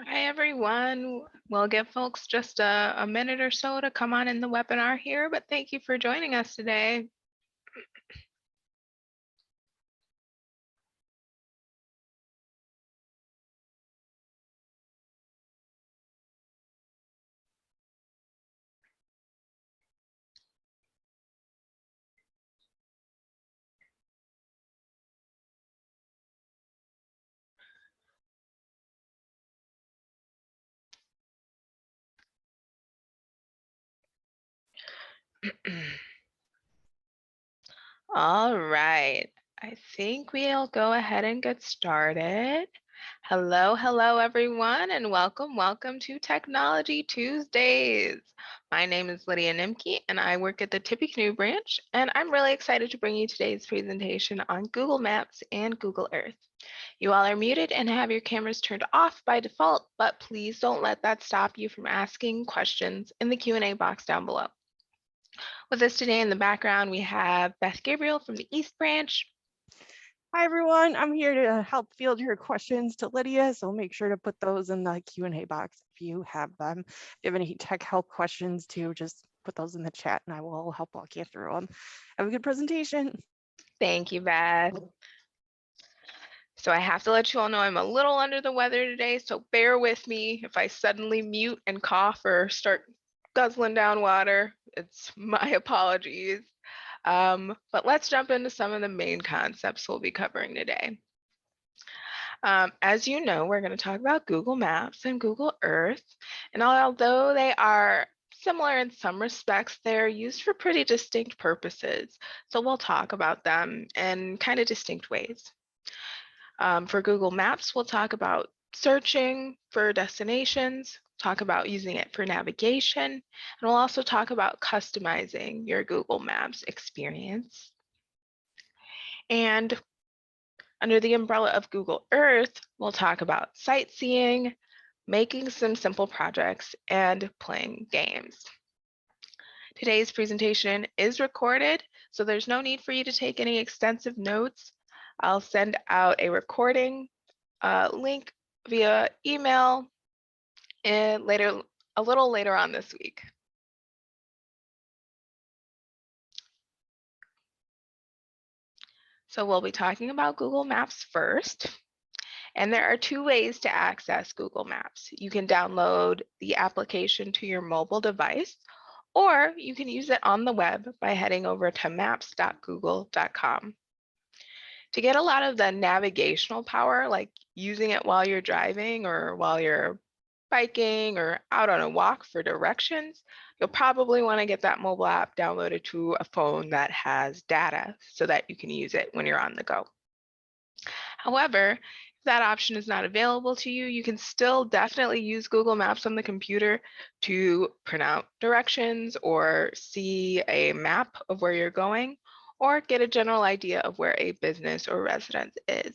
Hi, everyone. We'll give folks just a minute or so to come on in the webinar here, but thank you for joining us today. All right, I think we'll go ahead and get started. Hello, everyone, and welcome to Technology Tuesdays. My name is Lydia Nimke, and I work at the Tippecanoe branch, and I'm really excited to bring you today's presentation on Google Maps and Google Earth. You all are muted and have your cameras turned off by default, but please don't let that stop you from asking questions in the Q&A box down below. With us today in the background, we have Beth Gabriel from the East Branch. Hi, everyone. I'm here to help field your questions to Lydia, so make sure to put those in the Q&A box if you have them. If you have any tech help questions too, just put those in the chat and I will help walk you through them. Have a good presentation. Thank you, Beth. So I have to let you all know I'm a little under the weather today, so bear with me if I suddenly mute and cough or start guzzling down water. It's my apologies. But let's jump into some of the main concepts we'll be covering today. As you know, we're going to talk about Google Maps and Google Earth. And although they are similar in some respects, they're used for pretty distinct purposes. So we'll talk about them in kind of distinct ways. For Google Maps, we'll talk about searching for destinations, talk about using it for navigation, and we'll also talk about customizing your Google Maps experience. And under the umbrella of Google Earth, we'll talk about sightseeing, making some simple projects, and playing games. Today's presentation is recorded, so there's no need for you to take any extensive notes. I'll send out a recording link via email and a little later on this week. So we'll be talking about Google Maps first. And there are two ways to access Google Maps. You can download the application to your mobile device, or you can use it on the web by heading over to maps.google.com. To get a lot of the navigational power, like using it while you're driving or while you're biking or out on a walk for directions, you'll probably want to get that mobile app downloaded to a phone that has data so that you can use it when you're on the go. However, if that option is not available to you, you can still definitely use Google Maps on the computer to print out directions or see a map of where you're going, or get a general idea of where a business or residence is.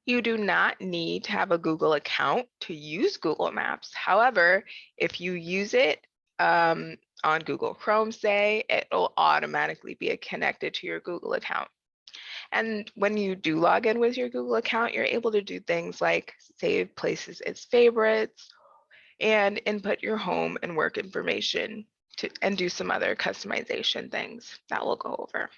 You do not need to have a Google account to use Google Maps. However, if you use it on Google Chrome, say, it will automatically be connected to your Google account. And when you do log in with your Google account, you're able to do things like save places as favorites and input your home and work information and do some other customization things that we'll go over.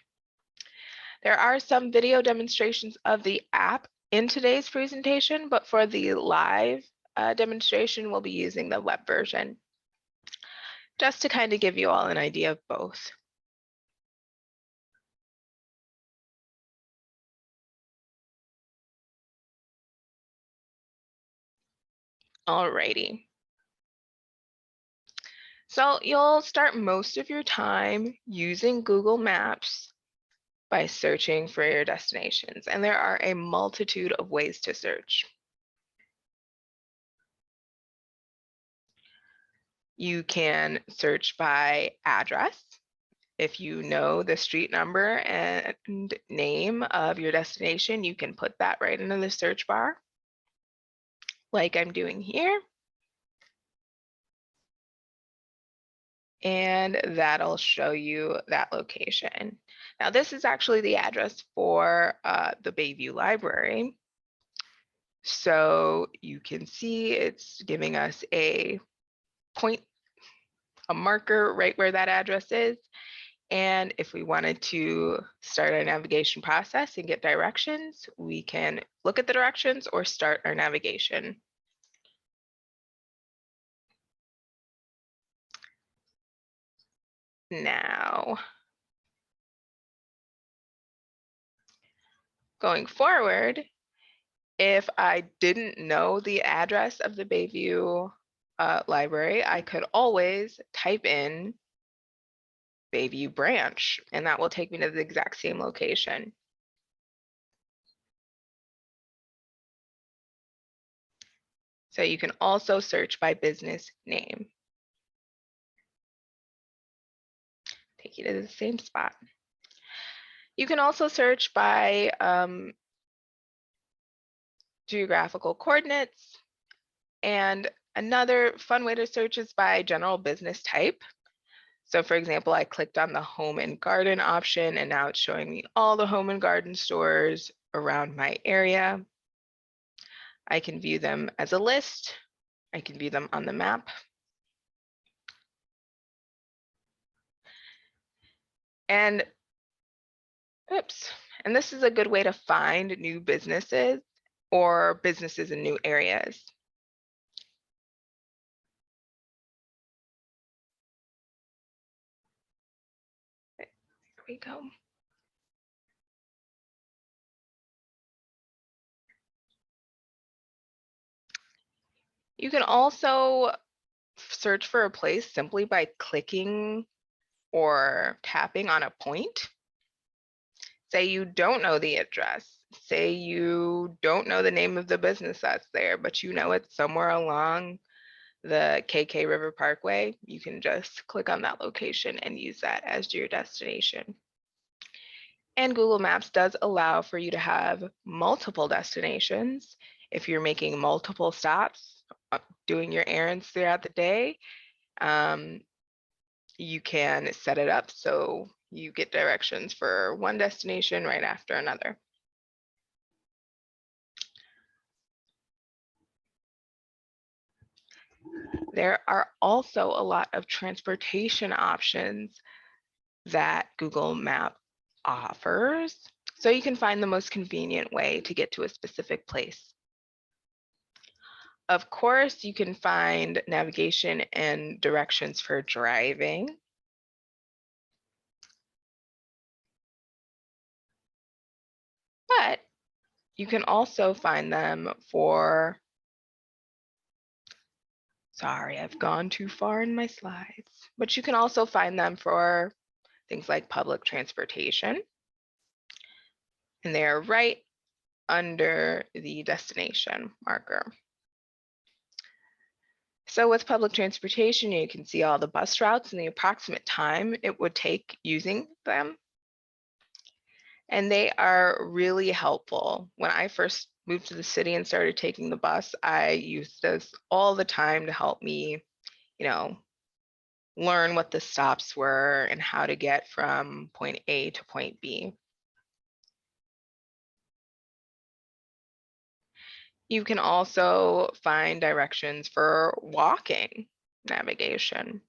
There are some video demonstrations of the app in today's presentation, but for the live demonstration, we'll be using the web version, just to kind of give you all an idea of both. Alrighty. So you'll start most of your time using Google Maps by searching for your destinations, and there are a multitude of ways to search. You can search by address. If you know the street number and name of your destination, you can put that right into the search bar, like I'm doing here. And that'll show you that location. Now, this is actually the address for the Bayview Library. So you can see it's giving us a point, a marker right where that address is. And if we wanted to start our navigation process and get directions, we can look at the directions or start our navigation. Now, going forward, if I didn't know the address of the Bayview Library, I could always type in Bayview branch, and that will take me to the exact same location. So you can also search by business name. Take you to the same spot. You can also search by geographical coordinates. And another fun way to search is by general business type. So for example, I clicked on the home and garden option, and now it's showing me all the home and garden stores around my area. I can view them as a list. I can view them on the map. And and this is a good way to find new businesses or businesses in new areas. There we go. You can also search for a place simply by clicking or tapping on a point. Say you don't know the address. Say you don't know the name of the business that's there, but you know it's somewhere along the KK River Parkway. You can just click on that location and use that as your destination. And Google Maps does allow for you to have multiple destinations. If you're making multiple stops, doing your errands throughout the day, you can set it up so you get directions for one destination right after another. There are also a lot of transportation options that Google Maps offers, so you can find the most convenient way to get to a specific place. Of course, you can find navigation and directions for driving. But you can also find them for, sorry, I've gone too far in my slides, but you can also find them for things like public transportation. And they are right under the destination marker. So with public transportation, you can see all the bus routes and the approximate time it would take using them. And they are really helpful. When I first moved to the city and started taking the bus, I used this all the time to help me, learn what the stops were and how to get from point A to point B. You can also find directions for walking navigation.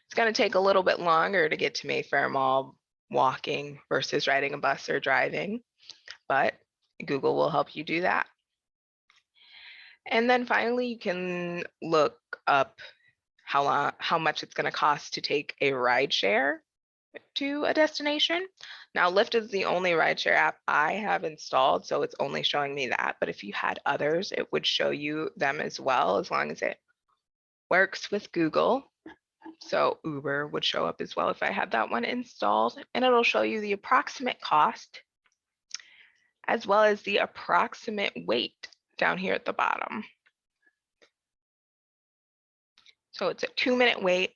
It's going to take a little bit longer to get to Mayfair Mall walking versus riding a bus or driving, but Google will help you do that. And then finally, you can look up how much it's going to cost to take a ride share to a destination. Now, Lyft is the only rideshare app I have installed, so it's only showing me that. But if you had others, it would show you them as well, as long as it works with Google. So Uber would show up as well if I had that one installed, and it'll show you the approximate cost as well as the approximate wait down here at the bottom. So it's a 2-minute wait.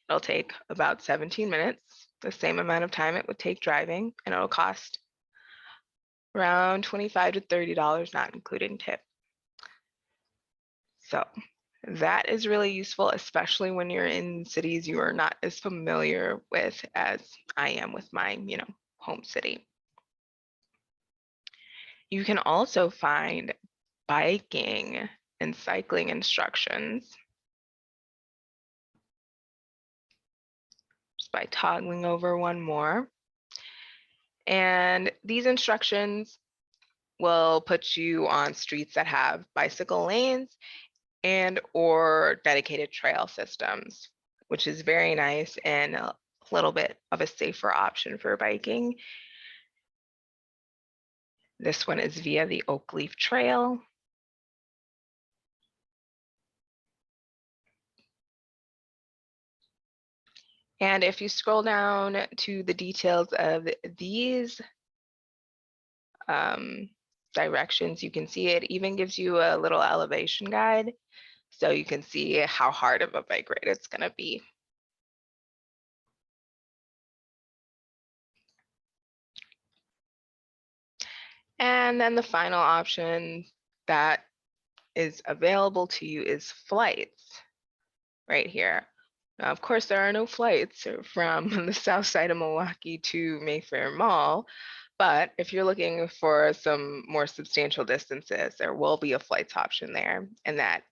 It'll take about 17 minutes, the same amount of time it would take driving, and it'll cost around $25 to $30, not including tip. So that is really useful, especially when you're in cities you are not as familiar with as I am with my, home city. You can also find biking and cycling instructions just by toggling over one more. And these instructions will put you on streets that have bicycle lanes and or dedicated trail systems, which is very nice and a little bit of a safer option for biking. This one is via the Oak Leaf Trail. And if you scroll down to the details of these directions, you can see it even gives you a little elevation guide. So you can see how hard of a bike ride it's going to be. And then the final option that is available to you is flights right here. Now, of course, there are no flights from the south side of Milwaukee to Mayfair Mall, but if you're looking for some more substantial distances, there will be a flights option there, and that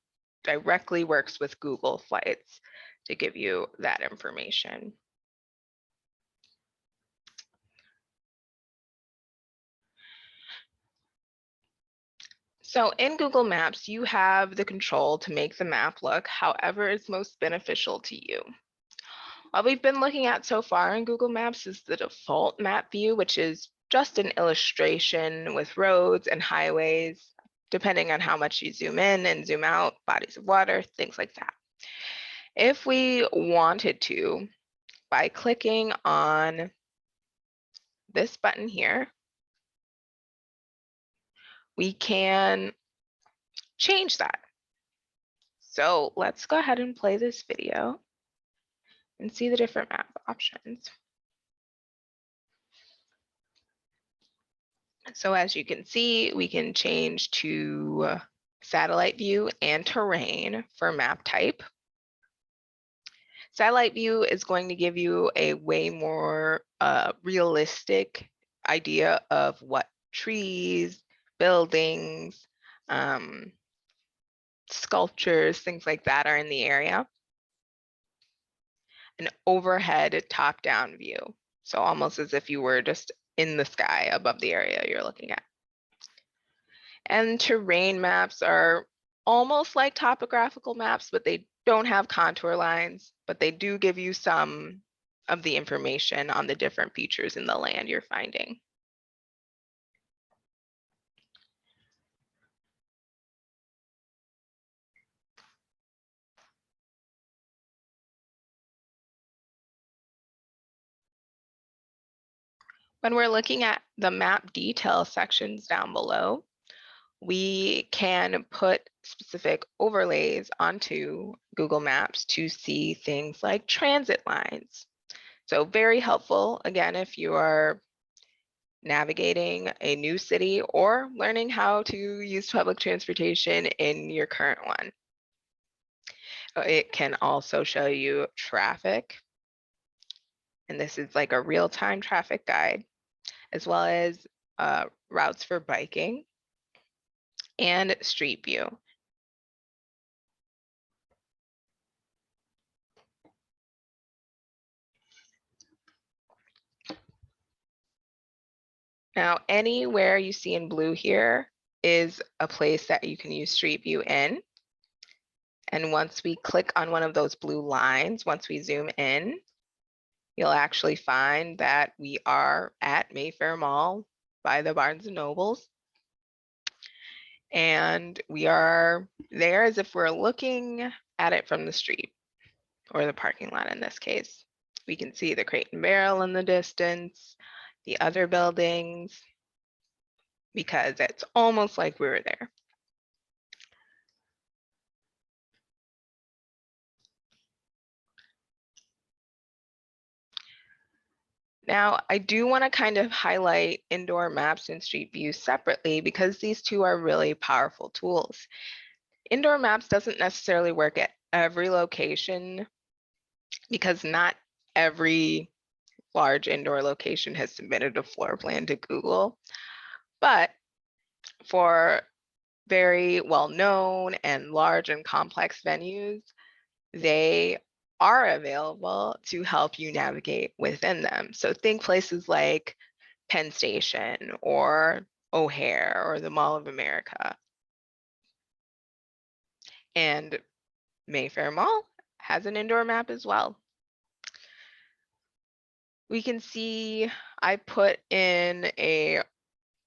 directly works with Google Flights to give you that information. So in Google Maps, you have the control to make the map look however is most beneficial to you. What we've been looking at so far in Google Maps is the default map view, which is just an illustration with roads and highways, depending on how much you zoom in and zoom out, bodies of water, things like that. If we wanted to, by clicking on this button here, we can change that. So let's go ahead and play this video and see the different map options. So as you can see, we can change to satellite view and terrain for map type. Satellite view is going to give you a way more realistic idea of what trees, buildings, sculptures, things like that are in the area. An overhead top-down view. So almost as if you were just in the sky above the area you're looking at. And terrain maps are almost like topographical maps, but they don't have contour lines, but they do give you some of the information on the different features in the land you're finding. When we're looking at the map detail sections down below, we can put specific overlays onto Google Maps to see things like transit lines. So very helpful, again, if you are navigating a new city or learning how to use public transportation in your current one. It can also show you traffic, and this is like a real-time traffic guide, as well as routes for biking and street view. Now, anywhere you see in blue here is a place that you can use Street View in. And once we click on one of those blue lines, once we zoom in, you'll actually find that we are at Mayfair Mall by the Barnes & Nobles. And we are there as if we're looking at it from the street, or the parking lot in this case. We can see the Crate and Barrel in the distance, the other buildings, because it's almost like we were there. Now, I do want to kind of highlight indoor maps and street views separately because these two are really powerful tools. Indoor maps doesn't necessarily work at every location because not every large indoor location has submitted a floor plan to Google. But for very well known and large and complex venues, they are available to help you navigate within them. So think places like Penn Station or O'Hare or the Mall of America. And Mayfair Mall has an indoor map as well. We can see I put in a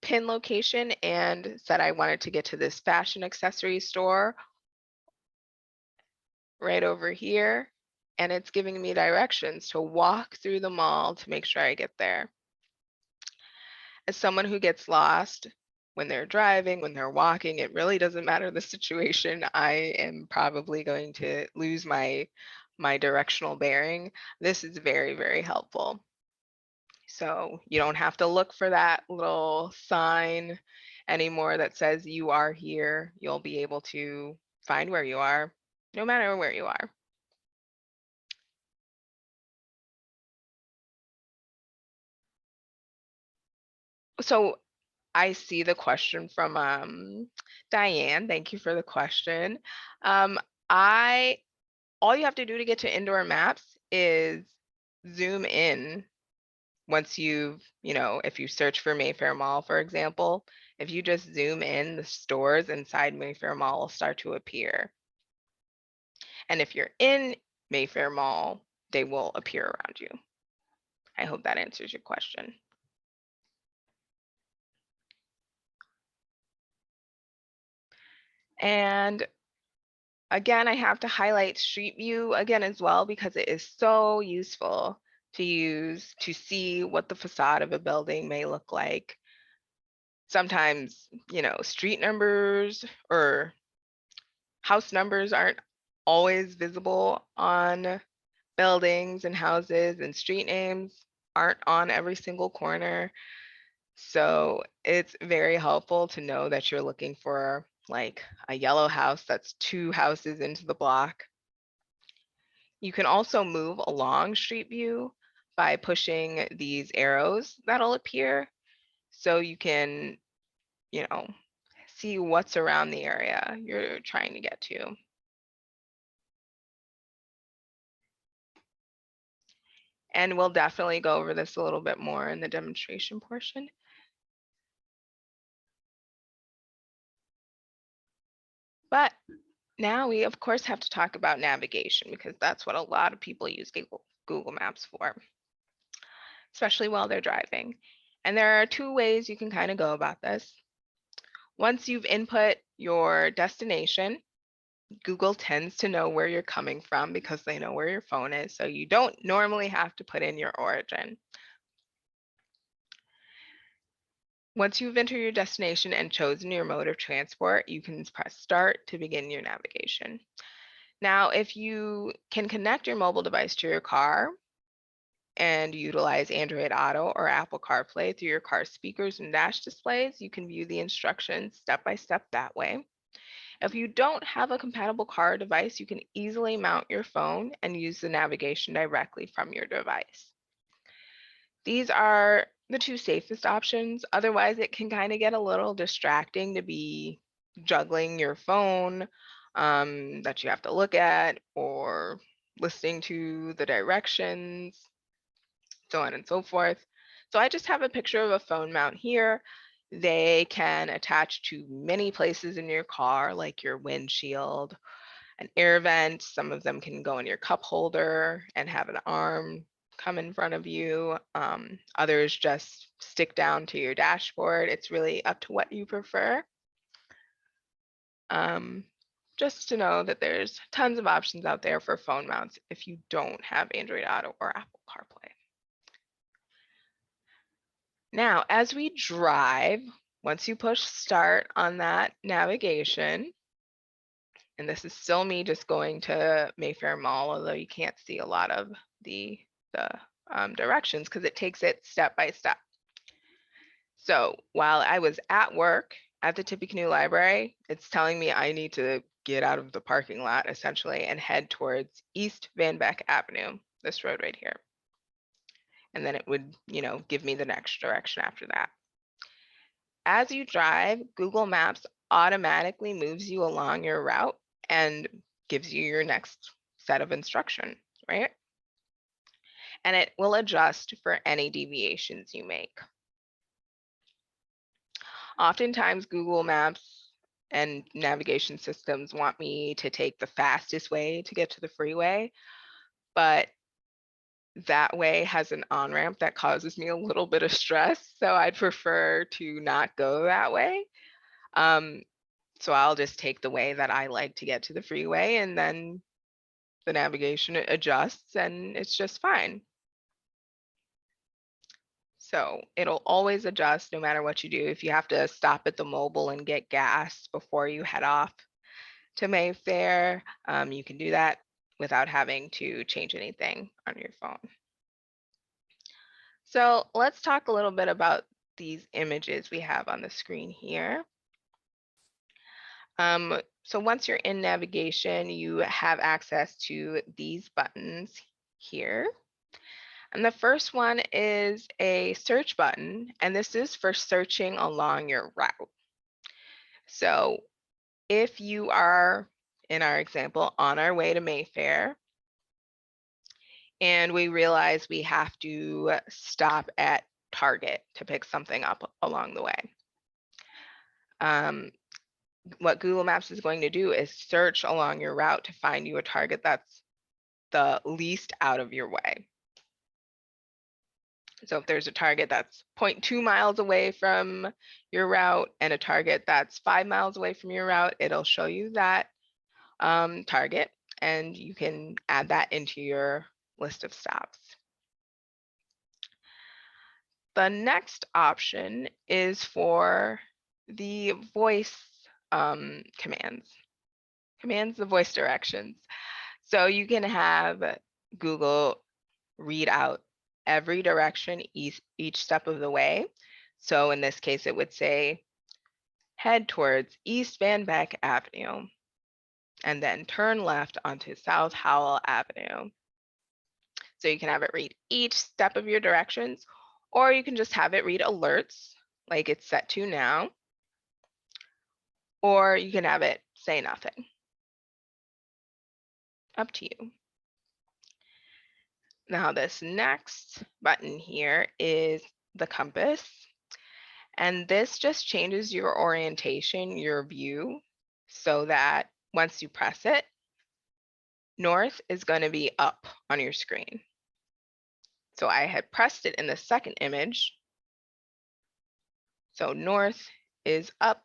pin location and said I wanted to get to this fashion accessory store right over here. And it's giving me directions to walk through the mall to make sure I get there. As someone who gets lost when they're driving, when they're walking, it really doesn't matter the situation. I am probably going to lose my directional bearing. This is very, very helpful. So you don't have to look for that little sign anymore that says you are here. You'll be able to find where you are, no matter where you are. So I see the question from Diane. Thank you for the question. All you have to do to get to indoor maps is zoom in. Once if you search for Mayfair Mall, for example, if you just zoom in, the stores inside Mayfair Mall will start to appear. And if you're in Mayfair Mall, they will appear around you. I hope that answers your question. And again, I have to highlight Street View again as well, because it is so useful to use to see what the facade of a building may look like. Sometimes, street numbers or house numbers aren't always visible on buildings and houses, and street names aren't on every single corner. So it's very helpful to know that you're looking for like a yellow house that's 2 houses into the block. You can also move along Street View by pushing these arrows that'll appear. So you can, see what's around the area you're trying to get to. And we'll definitely go over this a little bit more in the demonstration portion. But now we, of course, have to talk about navigation, because that's what a lot of people use Google Maps for, especially while they're driving. And there are 2 ways you can kind of go about this. Once you've input your destination, Google tends to know where you're coming from because they know where your phone is. So you don't normally have to put in your origin. Once you've entered your destination and chosen your mode of transport, you can press start to begin your navigation. Now, if you can connect your mobile device to your car and utilize Android Auto or Apple CarPlay through your car speakers and dash displays, you can view the instructions step by step that way. If you don't have a compatible car device, you can easily mount your phone and use the navigation directly from your device. These are the 2 safest options. Otherwise, it can kind of get a little distracting to be juggling your phone that you have to look at, or listening to the directions, so on and so forth. So I just have a picture of a phone mount here. They can attach to many places in your car, like your windshield, an air vent. Some of them can go in your cup holder and have an arm come in front of you. Others just stick down to your dashboard. It's really up to what you prefer. Just to know that there's tons of options out there for phone mounts if you don't have Android Auto or Apple CarPlay. Now, as we drive, once you push start on that navigation, and this is still me just going to Mayfair Mall, although you can't see a lot of the directions because it takes it step by step. So while I was at work at the Tippecanoe Library, it's telling me I need to get out of the parking lot essentially and head towards East Van Beck Avenue, this road right here. And then it would, give me the next direction after that. As you drive, Google Maps automatically moves you along your route and gives you your next set of instructions, right? And it will adjust for any deviations you make. Oftentimes, Google Maps and navigation systems want me to take the fastest way to get to the freeway, but that way has an on-ramp that causes me a little bit of stress, so I'd prefer to not go that way. So I'll just take the way that I like to get to the freeway, and then the navigation adjusts and it's just fine. So it'll always adjust no matter what you do. If you have to stop at the mobile and get gas before you head off to Mayfair, you can do that without having to change anything on your phone. So let's talk a little bit about these images we have on the screen here. So once you're in navigation, you have access to these buttons here. And the first one is a search button, and this is for searching along your route. So if you are, in our example, on our way to Mayfair, and we realize we have to stop at Target to pick something up along the way. What Google Maps is going to do is search along your route to find you a Target that's the least out of your way. So if there's a Target that's 0.2 miles away from your route and a Target that's 5 miles away from your route, it'll show you that Target, and you can add that into your list of stops. The next option is for the voice commands, the voice directions. So you can have Google read out every direction each step of the way. So in this case, it would say, head towards East Van Beck Avenue, and then turn left onto South Howell Avenue. So you can have it read each step of your directions, or you can just have it read alerts like it's set to now, or you can have it say nothing. Up to you. Now this next button here is the compass. And this just changes your orientation, your view, so that once you press it, north is going to be up on your screen. So I had pressed it in the second image. So north is up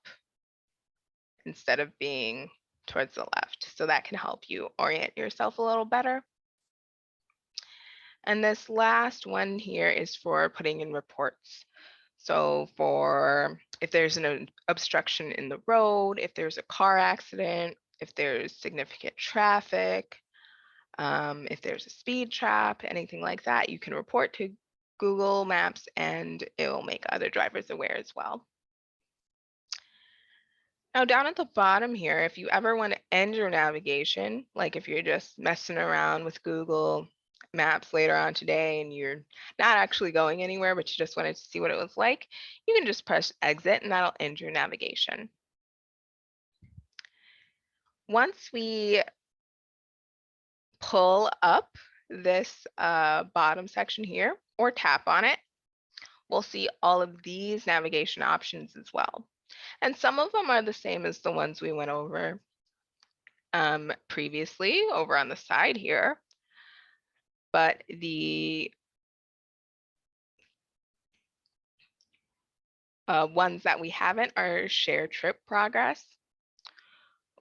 instead of being towards the left. So that can help you orient yourself a little better. And this last one here is for putting in reports. So for if there's an obstruction in the road, if there's a car accident, if there's significant traffic, if there's a speed trap, anything like that, you can report to Google Maps and it will make other drivers aware as well. Now down at the bottom here, if you ever want to end your navigation, like if you're just messing around with Google Maps later on today and you're not actually going anywhere, but you just wanted to see what it was like, you can just press exit and that'll end your navigation. Once we pull up this bottom section here or tap on it, we'll see all of these navigation options as well. And some of them are the same as the ones we went over previously over on the side here. But the ones that we haven't are share trip progress,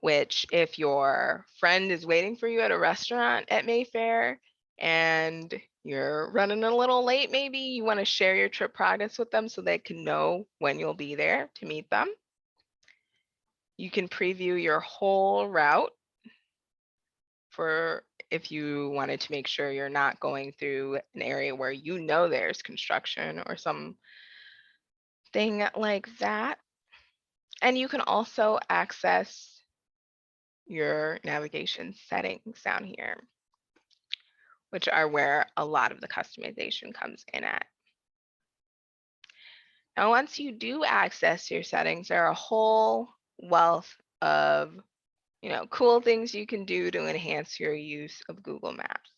which if your friend is waiting for you at a restaurant at Mayfair and you're running a little late, maybe you want to share your trip progress with them so they can know when you'll be there to meet them. You can preview your whole route for if you wanted to make sure you're not going through an area where you know there's construction or some thing like that. And you can also access your navigation settings down here, which are where a lot of the customization comes in at. Now, once you do access your settings, there are a whole wealth of, cool things you can do to enhance your use of Google Maps.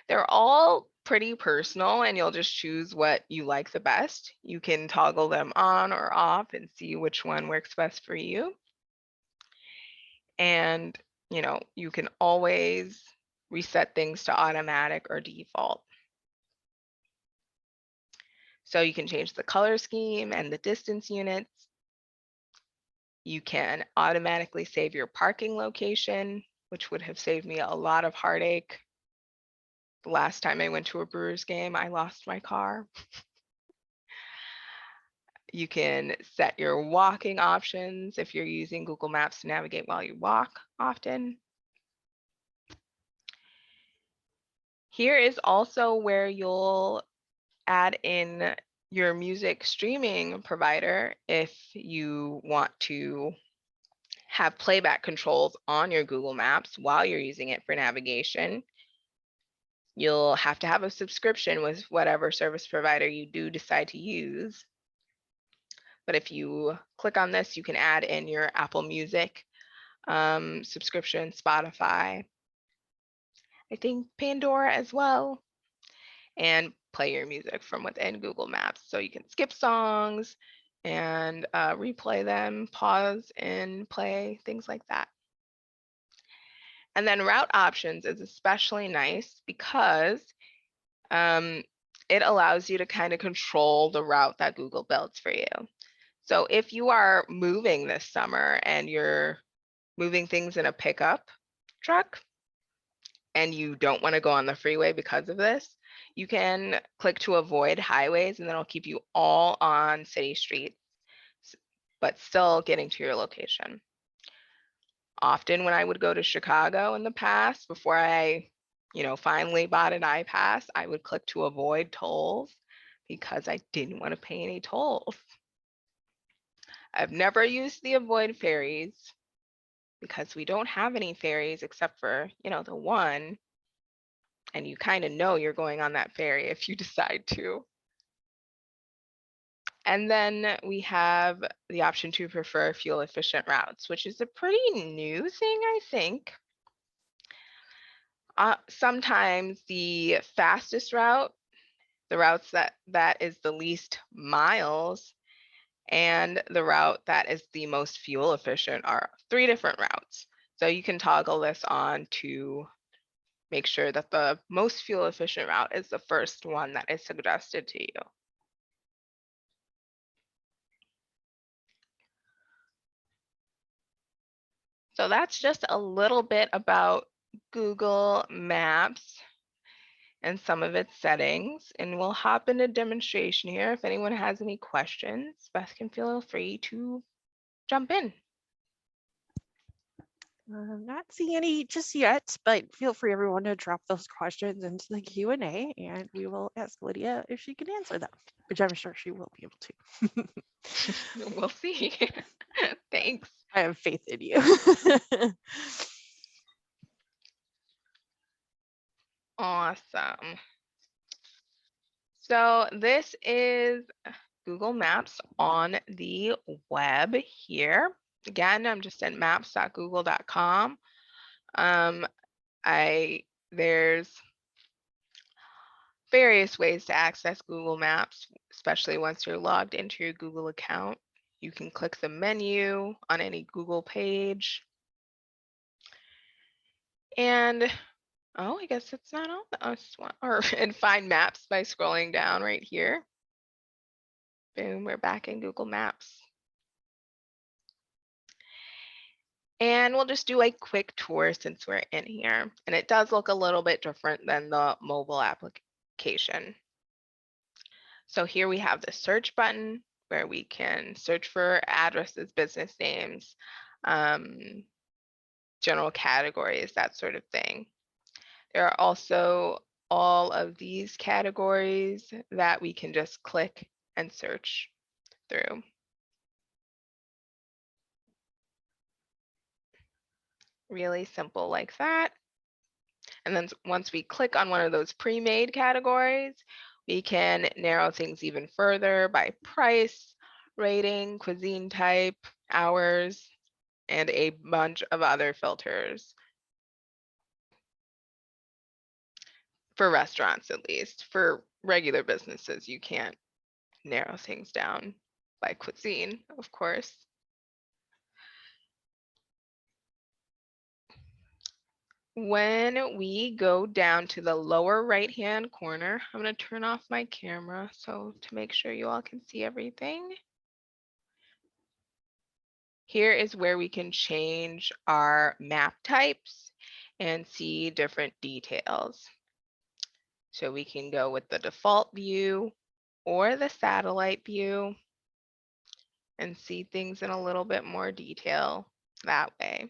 They're all pretty personal, and you'll just choose what you like the best. You can toggle them on or off and see which one works best for you. And, you can always reset things to automatic or default. So you can change the color scheme and the distance units. You can automatically save your parking location, which would have saved me a lot of heartache. The last time I went to a Brewers game, I lost my car. You can set your walking options if you're using Google Maps to navigate while you walk often. Here is also where you'll add in your music streaming provider if you want to have playback controls on your Google Maps while you're using it for navigation. You'll have to have a subscription with whatever service provider you do decide to use. But if you click on this, you can add in your Apple Music subscription, Spotify, I think Pandora as well, and play your music from within Google Maps. So you can skip songs and replay them, pause and play, things like that. And then route options is especially nice because it allows you to kind of control the route that Google builds for you. So if you are moving this summer and you're moving things in a pickup truck and you don't want to go on the freeway because of this, you can click to avoid highways, and then it'll keep you all on city streets, but still getting to your location. Often when I would go to Chicago in the past, before I, finally bought an iPass, I would click to avoid tolls because I didn't want to pay any tolls. I've never used the avoid ferries because we don't have any ferries except for, the one, and you kind of know you're going on that ferry if you decide to. And then we have the option to prefer fuel efficient routes, which is a pretty new thing, I think. Sometimes the fastest route, the routes that is the least miles, and the route that is the most fuel efficient are 3 different routes. So you can toggle this on to make sure that the most fuel efficient route is the first one that is suggested to you. So that's just a little bit about Google Maps and some of its settings. And we'll hop into demonstration here. If anyone has any questions, Beth can feel free to jump in. I'm not seeing any just yet, but feel free everyone to drop those questions into the Q&A and we will ask Lydia if she can answer them, which I'm sure she will be able to. We'll see. Thanks. I have faith in you. Awesome. So this is Google Maps on the web here. Again, I'm just at maps.google.com. There's various ways to access Google Maps, especially once you're logged into your Google account. You can click the menu on any Google page. And I guess it's not on us one, and find maps by scrolling down right here. Boom, we're back in Google Maps. And we'll just do a quick tour since we're in here. And it does look a little bit different than the mobile application. So here we have the search button where we can search for addresses, business names, general categories, that sort of thing. There are also all of these categories that we can just click and search through. Really simple like that. And then once we click on one of those pre-made categories, we can narrow things even further by price, rating, cuisine type, hours, and a bunch of other filters for restaurants, at least. For regular businesses, you can't narrow things down by cuisine, of course. When we go down to the lower right-hand corner, I'm going to turn off my camera so to make sure you all can see everything. Here is where we can change our map types and see different details. So we can go with the default view or the satellite view and see things in a little bit more detail that way.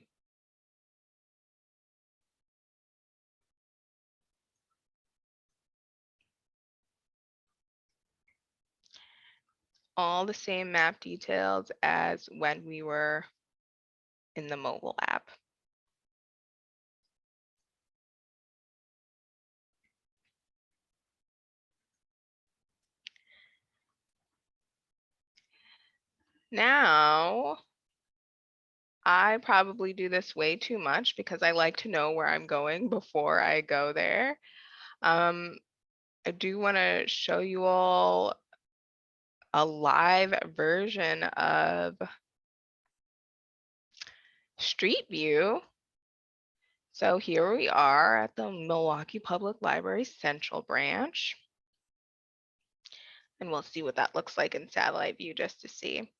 All the same map details as when we were in the mobile app. Now, I probably do this way too much because I like to know where I'm going before I go there. I do want to show you all a live version of Street View. So here we are at the Milwaukee Public Library Central Branch. And we'll see what that looks like in satellite view just to see.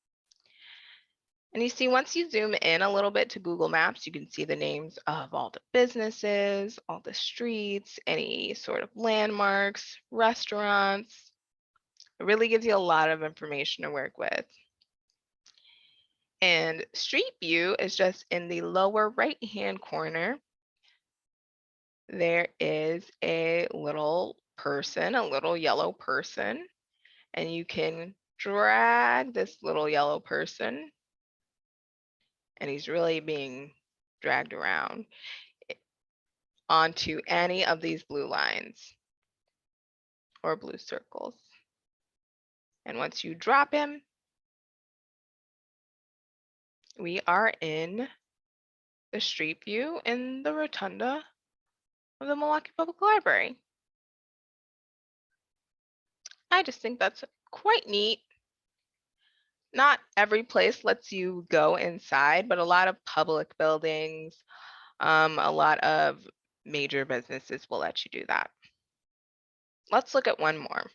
And you see, once you zoom in a little bit to Google Maps, you can see the names of all the businesses, all the streets, any sort of landmarks, restaurants. It really gives you a lot of information to work with. And Street View is just in the lower right-hand corner. There is a little person, a little yellow person, and you can drag this little yellow person, and he's really being dragged around onto any of these blue lines or blue circles. And once you drop him, we are in the Street View in the rotunda of the Milwaukee Public Library. I just think that's quite neat. Not every place lets you go inside, but a lot of public buildings, a lot of major businesses will let you do that. Let's look at one more.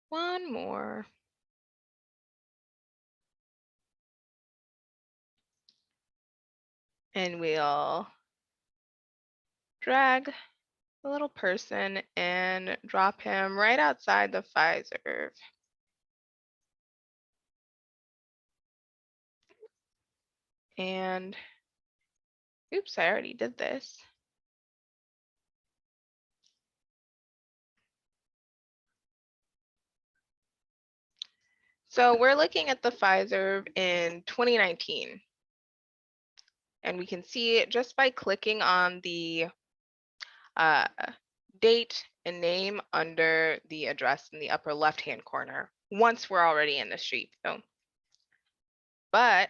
One more. And we'll drag the little person and drop him right outside the Pfizer. And oops, I already did this. So we're looking at the Pfizer in 2019. And we can see it just by clicking on the date and name under the address in the upper left-hand corner once we're already in the street view. But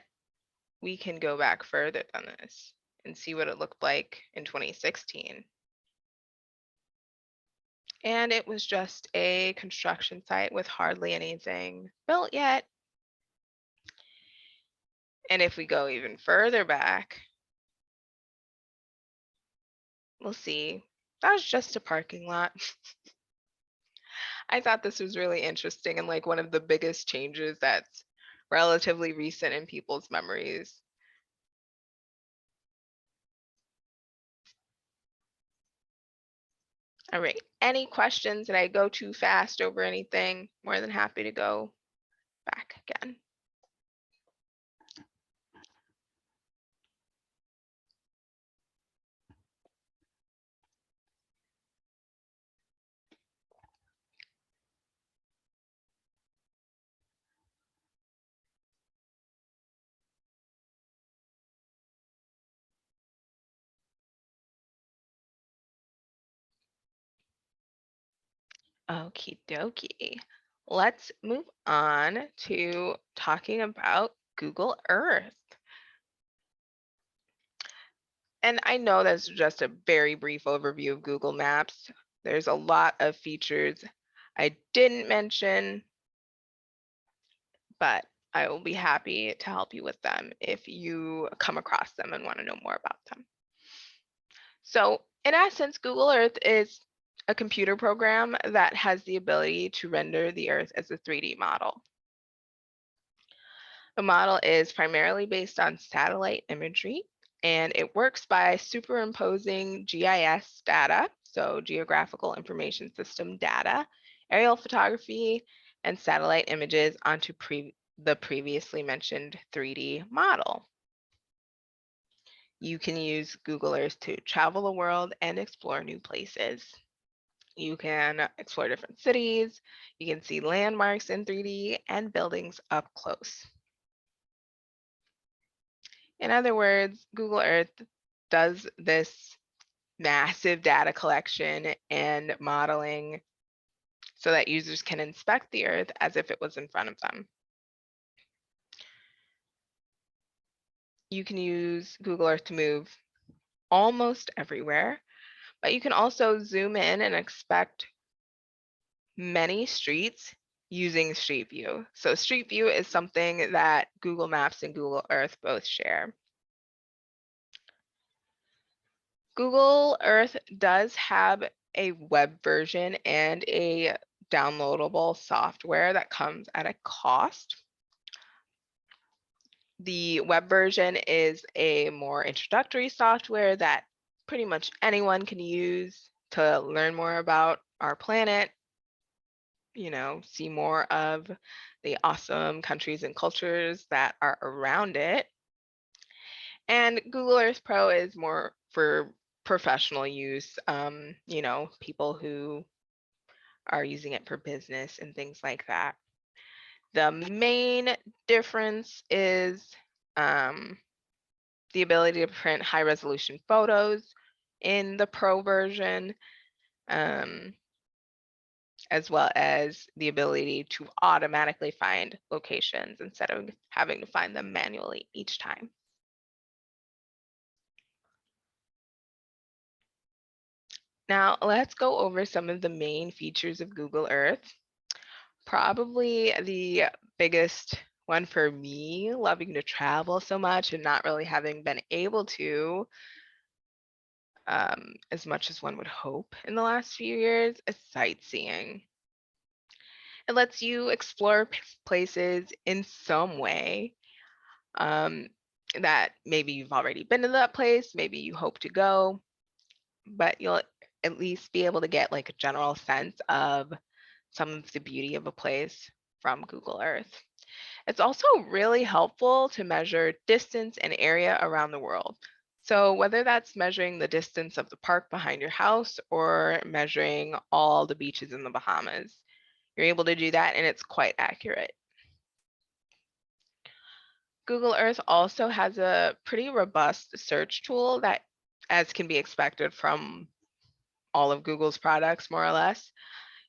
we can go back further than this and see what it looked like in 2016. And it was just a construction site with hardly anything built yet. And if we go even further back, we'll see that was just a parking lot. I thought this was really interesting and like one of the biggest changes that's relatively recent in people's memories. All right, any questions? Did I go too fast over anything? More than happy to go back again. Okie dokie. Let's move on to talking about Google Earth. And I know that's just a very brief overview of Google Maps. There's a lot of features I didn't mention, but I will be happy to help you with them if you come across them and want to know more about them. So in essence, Google Earth is a computer program that has the ability to render the Earth as a 3D model. The model is primarily based on satellite imagery, and it works by superimposing GIS data, so Geographical Information System data, aerial photography, and satellite images onto the previously mentioned 3D model. You can use Google Earth to travel the world and explore new places. You can explore different cities, you can see landmarks in 3D and buildings up close. In other words, Google Earth does this massive data collection and modeling so that users can inspect the Earth as if it was in front of them. You can use Google Earth to move almost everywhere, but you can also zoom in and inspect many streets using Street View. So Street View is something that Google Maps and Google Earth both share. Google Earth does have a web version and a downloadable software that comes at a cost. The web version is a more introductory software that pretty much anyone can use to learn more about our planet, see more of the awesome countries and cultures that are around it. And Google Earth Pro is more for professional use, people who are using it for business and things like that. The main difference is the ability to print high resolution photos in the Pro version, as well as the ability to automatically find locations instead of having to find them manually each time. Now, let's go over some of the main features of Google Earth. Probably the biggest one for me, loving to travel so much and not really having been able to as much as one would hope in the last few years, is sightseeing. It lets you explore places in some way that maybe you've already been to that place, maybe you hope to go, but you'll at least be able to get like a general sense of some of the beauty of a place from Google Earth. It's also really helpful to measure distance and area around the world. So whether that's measuring the distance of the park behind your house or measuring all the beaches in the Bahamas, you're able to do that and it's quite accurate. Google Earth also has a pretty robust search tool that, as can be expected from all of Google's products, more or less,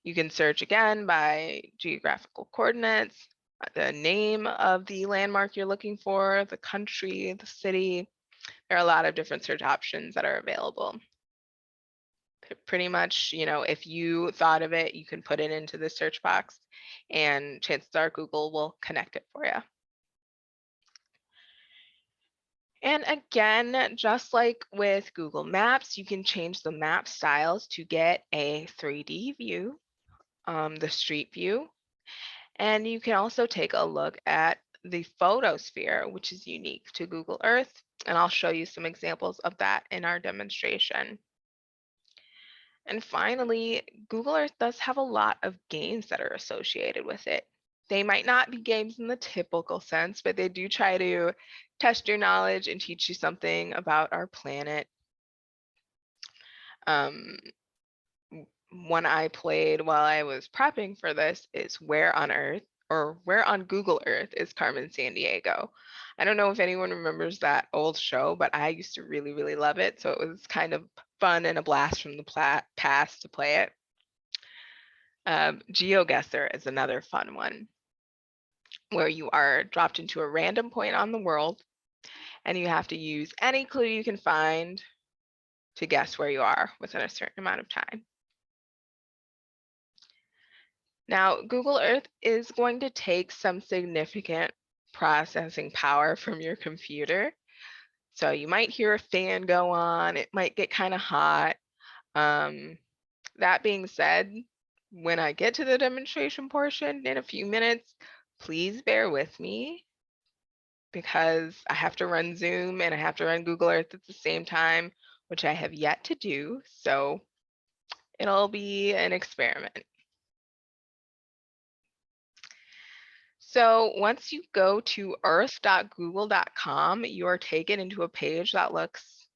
you can search again by geographical coordinates, the name of the landmark you're looking for, the country, the city. There are a lot of different search options that are available. Pretty much, if you thought of it, you can put it into the search box and chances are Google will connect it for you. And again, just like with Google Maps, you can change the map styles to get a 3D view, the street view. And you can also take a look at the photosphere, which is unique to Google Earth. And I'll show you some examples of that in our demonstration. And finally, Google Earth does have a lot of games that are associated with it. They might not be games in the typical sense, but they do try to test your knowledge and teach you something about our planet. One I played while I was prepping for this is Where on Earth, or Where on Google Earth is Carmen Sandiego. I don't know if anyone remembers that old show, but I used to really, really love it. So it was kind of fun and a blast from the past to play it. GeoGuessr is another fun one. where you are dropped into a random point on the world, and you have to use any clue you can find to guess where you are within a certain amount of time. Now, Google Earth is going to take some significant processing power from your computer. So you might hear a fan go on, it might get kind of hot. That being said, when I get to the demonstration portion in a few minutes, please bear with me because I have to run Zoom and I have to run Google Earth at the same time, which I have yet to do. So it'll be an experiment. So once you go to earth.google.com, you are taken into a page that looks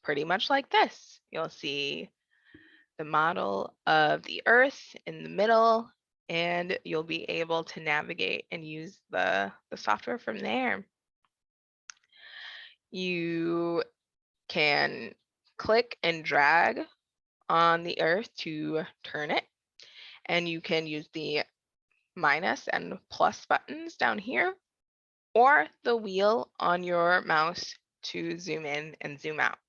pretty much like this. You'll see the model of the Earth in the middle, and you'll be able to navigate and use the software from there. You can click and drag on the Earth to turn it, and you can use the minus and plus buttons down here, or the wheel on your mouse to zoom in and zoom out.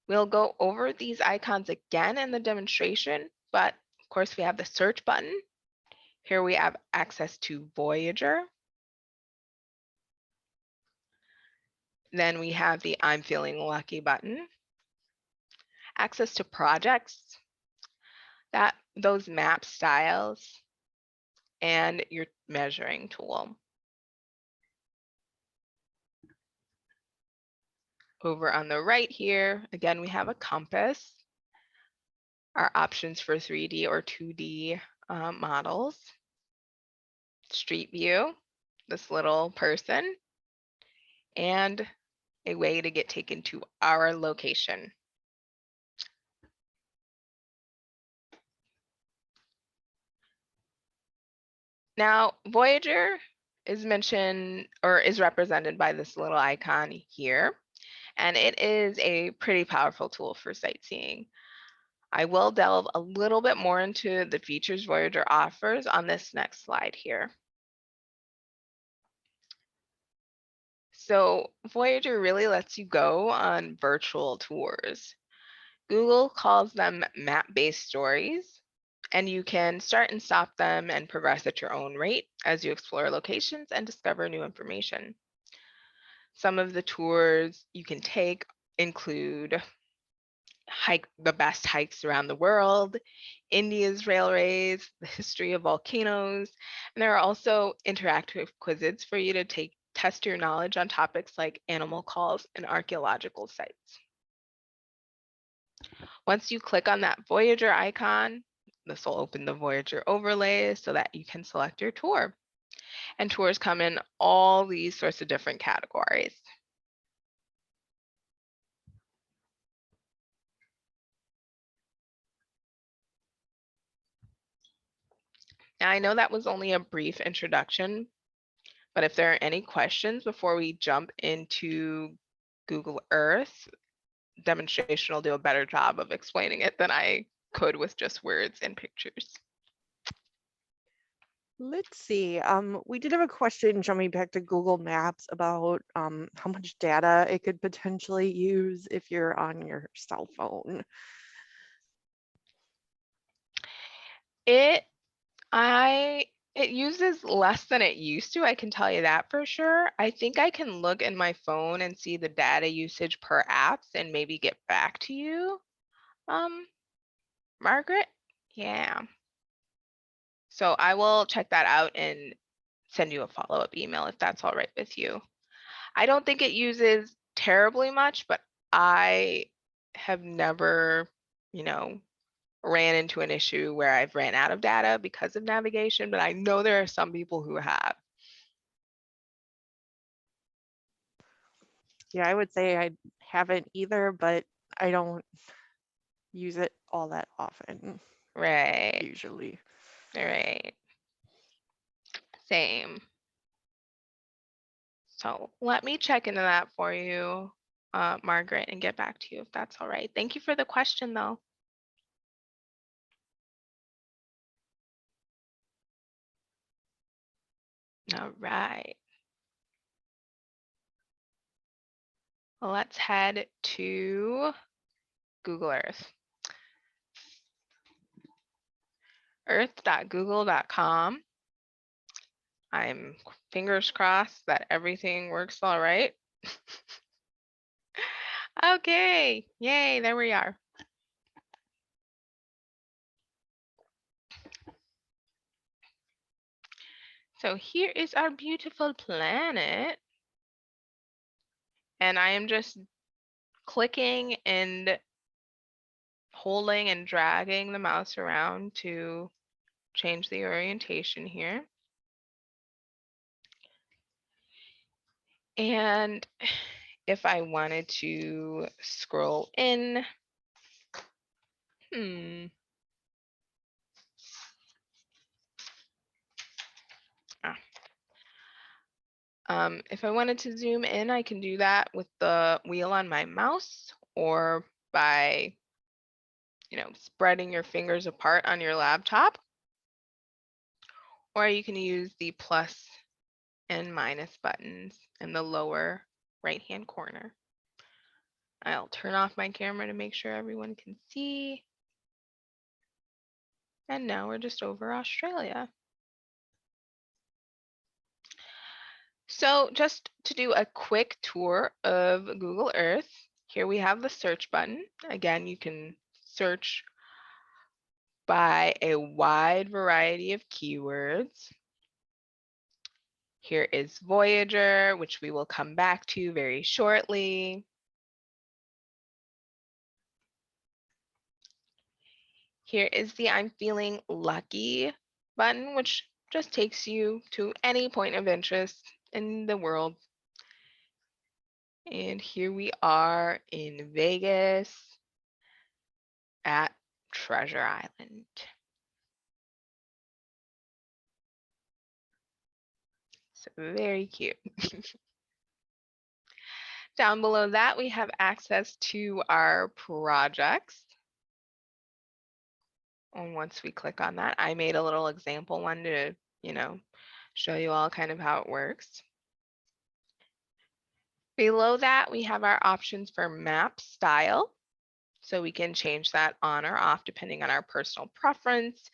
We'll go over these icons again in the demonstration, but of course we have the search button. Here we have access to Voyager. Then we have the I'm feeling lucky button. Access to projects, those map styles, and your measuring tool. Over on the right here, again, we have a compass, our options for 3D or 2D models, street view, this little person, and a way to get taken to our location. Now, Voyager is mentioned or is represented by this little icon here, and it is a pretty powerful tool for sightseeing. I will delve a little bit more into the features Voyager offers on this next slide here. So Voyager really lets you go on virtual tours. Google calls them map-based stories, and you can start and stop them and progress at your own rate as you explore locations and discover new information. Some of the tours you can take include the best hikes around the world, India's railways, the history of volcanoes, and there are also interactive quizzes for you to test your knowledge on topics like animal calls and archaeological sites. Once you click on that Voyager icon, this will open the Voyager overlay so that you can select your tour. And tours come in all these sorts of different categories. Now, I know that was only a brief introduction, but if there are any questions before we jump into Google Earth, demonstration will do a better job of explaining it than I could with just words and pictures. Let's see. We did have a question jumping back to Google Maps about how much data it could potentially use if you're on your cell phone. It uses less than it used to, I can tell you that for sure. I think I can look in my phone and see the data usage per apps and maybe get back to you. Margaret? Yeah. So I will check that out and send you a follow-up email if that's all right with you. I don't think it uses terribly much, but I have never, ran into an issue where I've ran out of data because of navigation, but I know there are some people who have. Yeah, I would say I haven't either, but I don't use it all that often. Right. Usually. Right. Same. So let me check into that for you, Margaret, and get back to you if that's all right. Thank you for the question, though. All right. Well, let's head to Google Earth. Earth.google.com. I'm fingers crossed that everything works all right. Okay, yay, there we are. So here is our beautiful planet. And I am just clicking and holding and dragging the mouse around to change the orientation here. And if I wanted to scroll in, if I wanted to zoom in, I can do that with the wheel on my mouse or by, spreading your fingers apart on your laptop. Or you can use the plus and minus buttons in the lower right-hand corner. I'll turn off my camera to make sure everyone can see. And now we're just over Australia. So just to do a quick tour of Google Earth, here we have the search button. Again, you can search by a wide variety of keywords. Here is Voyager, which we will come back to very shortly. Here is the I'm feeling lucky button, which just takes you to any point of interest in the world. And here we are in Vegas at Treasure Island. So very cute. Down below that, we have access to our projects. And once we click on that, I made a little example one to, show you all kind of how it works. Below that, we have our options for map style. So we can change that on or off depending on our personal preference,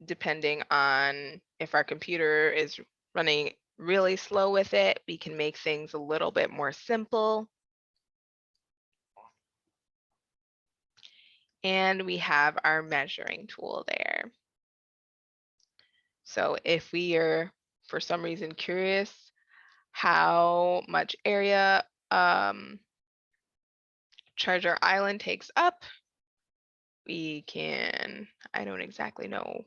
depending on if our computer is running really slow with it, we can make things a little bit more simple. And we have our measuring tool there. So if we are, for some reason, curious how much area Treasure Island takes up, we can, I don't exactly know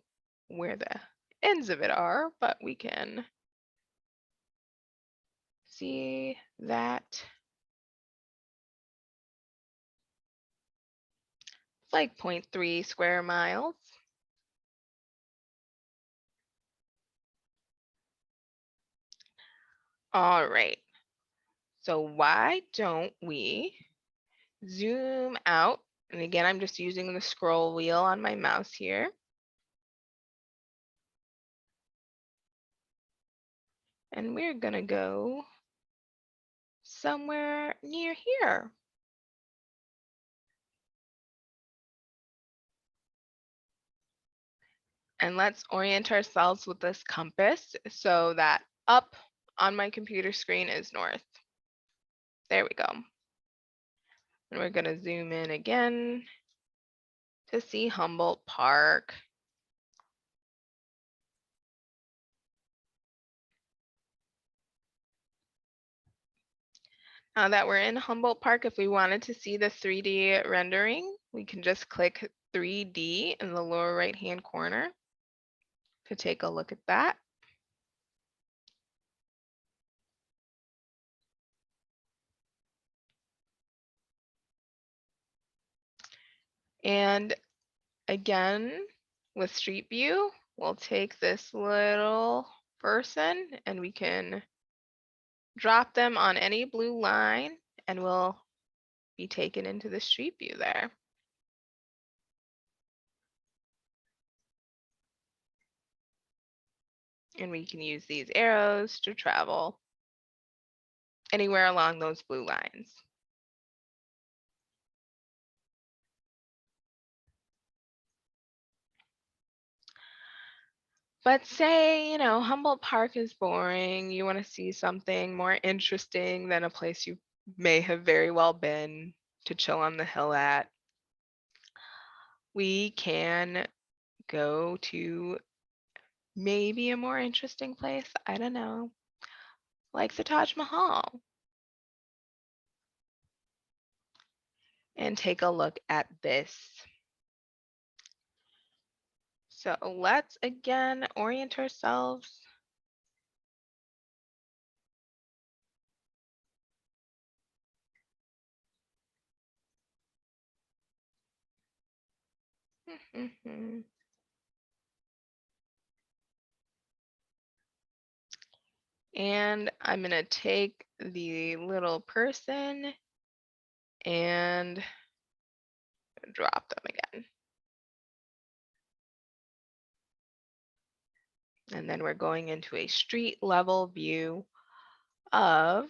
where the ends of it are, but we can see that it's like 0.3 square miles. All right, so why don't we zoom out? And again, I'm just using the scroll wheel on my mouse here. And we're gonna go somewhere near here. And let's orient ourselves with this compass so that up on my computer screen is north. There we go. And we're gonna zoom in again to see Humboldt Park. Now that we're in Humboldt Park, if we wanted to see the 3D rendering, we can just click 3D in the lower right-hand corner to take a look at that. And again, with Street View, we'll take this little person and we can drop them on any blue line and we'll be taken into the Street View there. And we can use these arrows to travel anywhere along those blue lines. But say, Humboldt Park is boring. You want to see something more interesting than a place you may have very well been to chill on the hill at. We can go to maybe a more interesting place. I don't know, like the Taj Mahal, and take a look at this. So let's again orient ourselves. And I'm going to take the little person and drop them again. And then we're going into a street level view of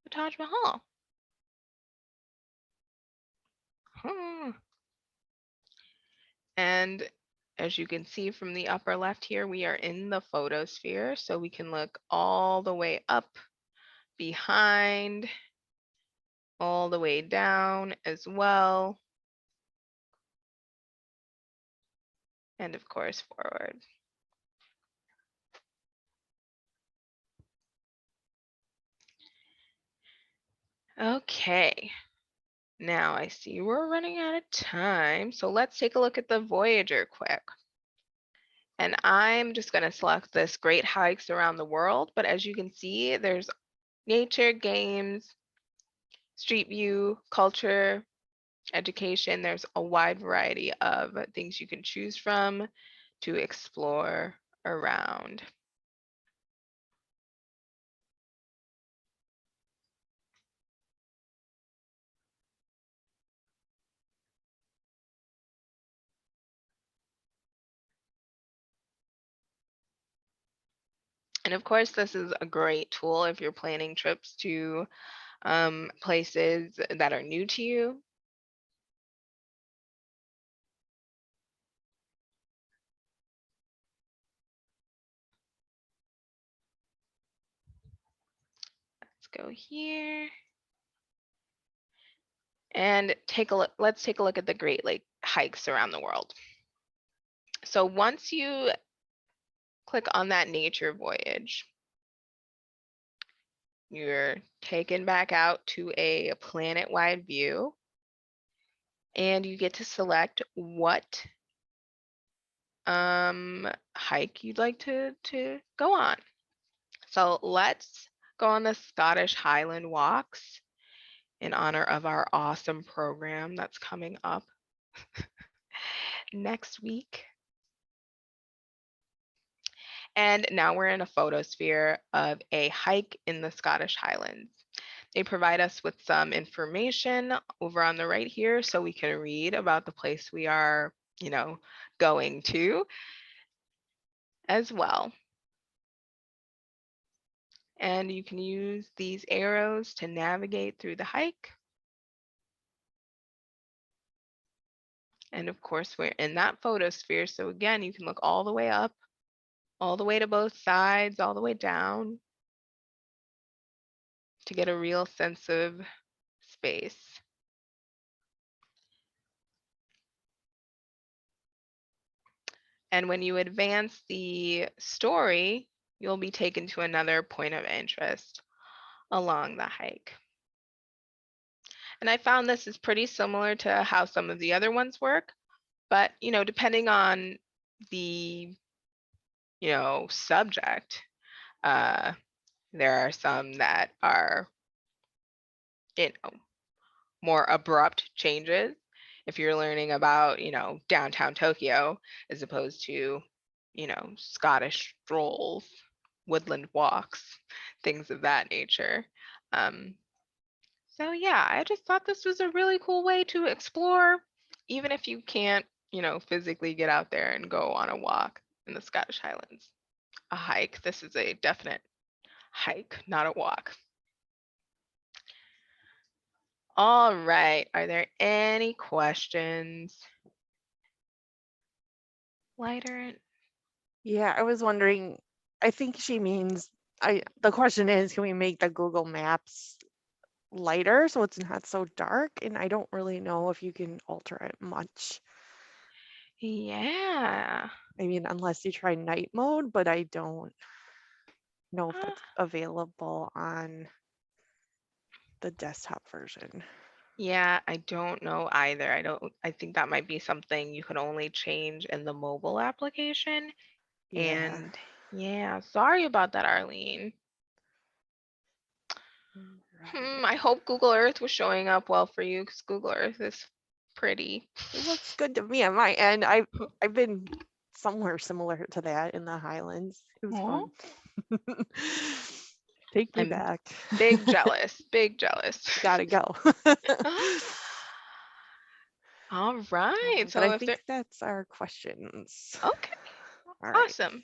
the Taj Mahal. And as you can see from the upper left here, we are in the photosphere. So we can look all the way up, behind, all the way down as well. And of course, forward. Okay. Now I see we're running out of time. So let's take a look at the Voyager quick. And I'm just going to select this Great Hikes Around the World. But as you can see, there's nature, games, street view, culture, education. There's a wide variety of things you can choose from to explore around. And of course, this is a great tool if you're planning trips to places that are new to you. Let's go here. And take a look. Let's take a look at the Great Lake hikes around the world. So once you click on that nature voyage, you're taken back out to a planet-wide view, and you get to select what hike you'd like to go on. So let's go on the Scottish Highland walks in honor of our awesome program that's coming up next week. And now we're in a photosphere of a hike in the Scottish Highlands. They provide us with some information over on the right here so we can read about the place we are, going to as well. And you can use these arrows to navigate through the hike. And of course, we're in that photosphere. So again, you can look all the way up, all the way to both sides, all the way down to get a real sense of space. And when you advance the story, you'll be taken to another point of interest along the hike. And I found this is pretty similar to how some of the other ones work, but depending on the subject, there are some that are more abrupt changes. If you're learning about downtown Tokyo as opposed to Scottish strolls, woodland walks, things of that nature. So yeah, I just thought this was a really cool way to explore, even if you can't physically get out there and go on a walk. in the Scottish Highlands. A hike. This is a definite hike, not a walk. All right. Are there any questions? Lighter. Yeah, I was wondering, I think she means, the question is, can we make the Google Maps lighter so it's not so dark? And I don't really know if you can alter it much. Yeah. I mean, unless you try night mode, but I don't know if Uh, that's available on the desktop version. Yeah, I don't know either. I think that might be something you can only change in the mobile application. Yeah. And yeah, sorry about that, Arlene. Right. I hope Google Earth was showing up well for you because Google Earth is pretty. It looks good to me on my end. I've been somewhere similar to that in the Highlands. It was Aw. fun. Take me I'm back. big jealous, big jealous. Gotta go. All right. But So I if there, think that's our questions. okay, All right. awesome.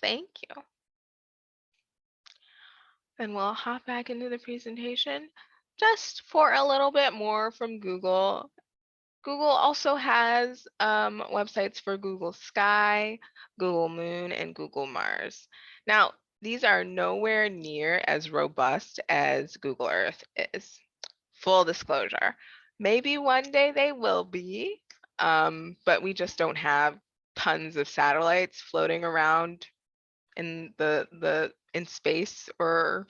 Thank you. Then we'll hop back into the presentation just for a little bit more from Google. Google also has websites for Google Sky, Google Moon, and Google Mars. Now, these are nowhere near as robust as Google Earth is. Full disclosure. Maybe one day they will be, but we just don't have tons of satellites floating around in in space or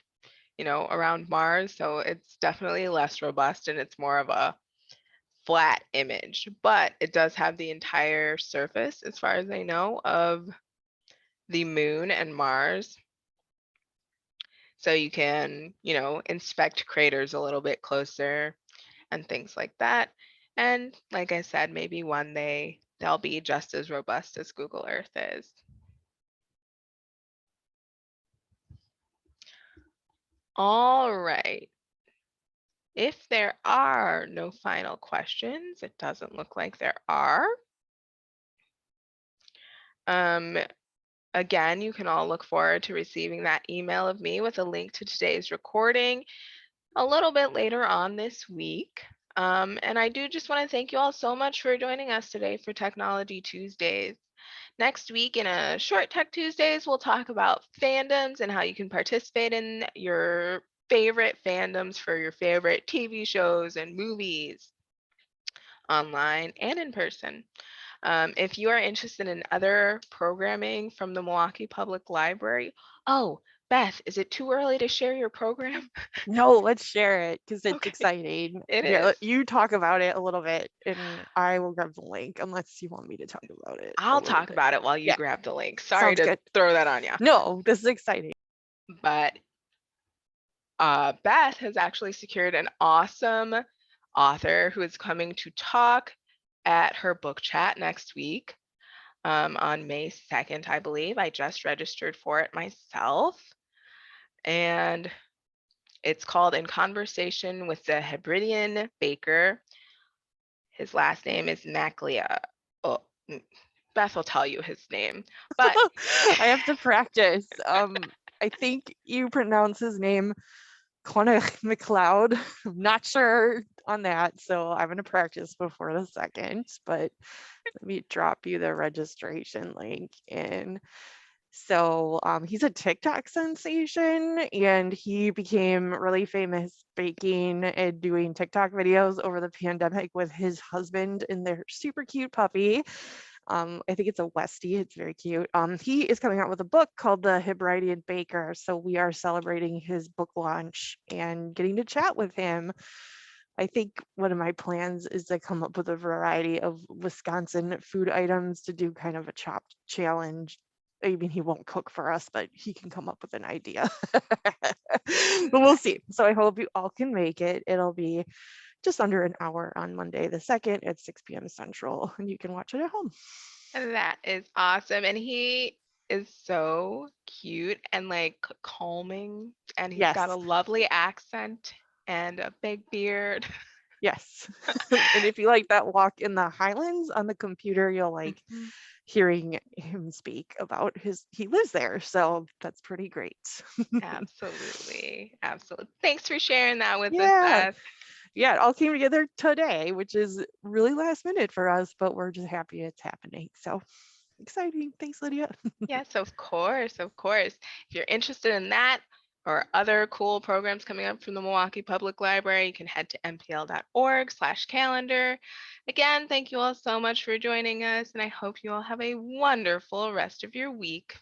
around Mars. So it's definitely less robust and it's more of a flat image, but it does have the entire surface, as far as I know, of the moon and Mars. So you can, inspect craters a little bit closer and things like that. And like I said, maybe one day they'll be just as robust as Google Earth is. All right. If there are no final questions, it doesn't look like there are. Again, you can all look forward to receiving that email of me with a link to today's recording a little bit later on this week. And I do just want to thank you all so much for joining us today for Technology Tuesdays. Next week in a short Tech Tuesdays, we'll talk about fandoms and how you can participate in your favorite fandoms for your favorite TV shows and movies online and in person. If you are interested in other programming from the Milwaukee Public Library, oh, Beth, is it too early to share your program? No, let's share it because it's Okay, exciting. it Here, is. you talk about it a little bit and I will grab the link unless you want me to talk about it a I'll little talk bit. about it while you Yeah, grab the link. Sorry sounds to good. throw that on you. No, this is exciting. But Beth has actually secured an awesome author who is coming to talk at her book chat next week on May 2nd, I believe. I just registered for it myself. And it's called In Conversation with the Hebridean Baker. His last name is Naklia. Oh, Beth will tell you his name, but I have to practice. I think you pronounce his name Clonach McLeod. I'm not sure on that, so I'm gonna practice before the second, but let me drop you the registration link in. So he's a TikTok sensation and he became really famous baking and doing TikTok videos over the pandemic with his husband and their super cute puppy. I think it's a Westie. It's very cute. He is coming out with a book called The Hebridean Baker. So we are celebrating his book launch and getting to chat with him. I think one of my plans is to come up with a variety of Wisconsin food items to do kind of a chopped challenge. I mean, he won't cook for us, but he can come up with an idea. But we'll see. So I hope you all can make it. It'll be just under an hour on Monday the 2nd at 6 p.m. Central, and you can watch it at home. that is awesome. And he is so cute and like calming, and he's got a Yes. lovely accent and a big beard. Yes. And if you like that walk in the Highlands on the computer, you'll like Mhm. hearing him speak about he lives there. So that's pretty great. Absolutely. Absolutely. Thanks for sharing that with us, Yeah. Beth. Yeah, it all came together today, which is really last minute for us, but we're just happy it's happening. So exciting. Thanks, Lydia. Yes, of course, of course. If you're interested in that or other cool programs coming up from the Milwaukee Public Library, you can head to mpl.org/calendar. Again, thank you all so much for joining us, and I hope you all have a wonderful rest of your week.